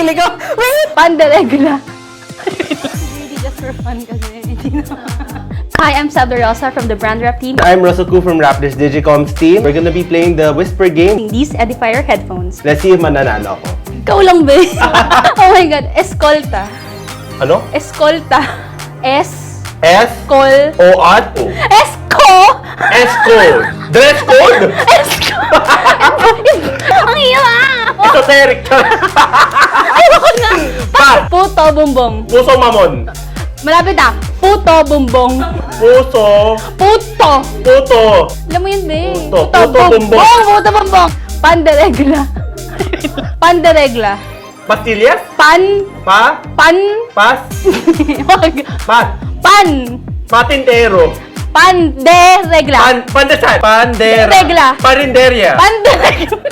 sarili ko. Wait! Pandaregla. Really just for fun kasi. Hindi na. Hi, I'm Sab Rosa from the Brand Rep team. I'm Russell Koo from Raptors Digicom's team. We're gonna be playing the Whisper game. These Edifier headphones. Let's see if mananalo ako. Ikaw lang, be. Oh my God. Escolta. Ano? Escolta. S? Escol. O at O. Esco! S-code. Dress code. Esco! Ang hirap! Esoteric. Ayoko na! Pat. Puto bumbong. Puso mamon. Malapit na. Puto bumbong. Puso. Puto. Puto. Alam mo yun, be. Puto bumbong. Puto bumbong. Pandaregla. Pandaregla. Pastillas? Pan. Pa? Pan. Pas? Wag. Pat? Pan. Patintero. Panderegla. Pandesal. Pandera. Regla. Parinderia. Panderegla.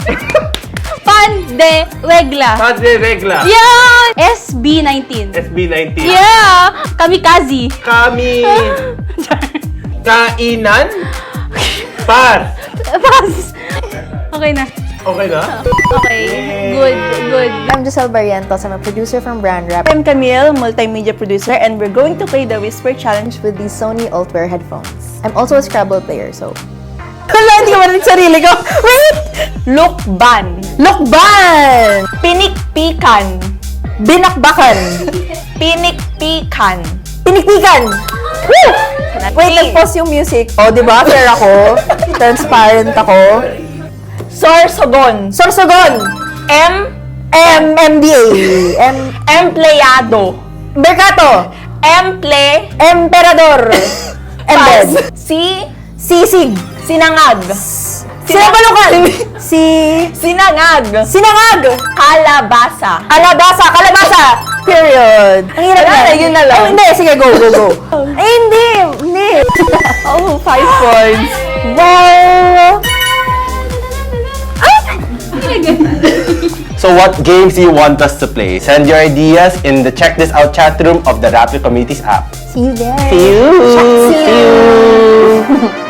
Panderegla. Panderegla. Yan! SB19. SB19. Yeah! Kamikaze. Kami. Kainan? Pas. Pass. Okay na. Okay na? Okay. Good. Good. I'm Giselle Barrientos. I'm a producer from Brand Rep I'm Camille, multimedia producer, and we're going to play the Whisper Challenge. with these Sony Ultwear headphones. I'm also a Scrabble player, so... Wala, hindi ko marinig sarili ko. Wait! Lukban. Lukban! Pinikpikan. Binakbakan! Pinikpikan. Pinikpikan! Woo! Wait, nag-pause yung music. O, di ba? Fair ako. Transparent ako. Sorsogon. Sorsogon! MDA. Empleyado. Mercato. Emperador. Embed. Sisig. Sinangag. Sinabalukan. Sinangag. Sinangag. Kalabasa. Kalabasa. Period. Ang hirap Wala na, yun na lang. Oh, hindi. Sige, go. Ay, hindi. Oh, 5 points. Wow. So what games do you want us to play? Send your ideas in the Check This Out chat room of the Rapid Communities app. See you there. See you. See you.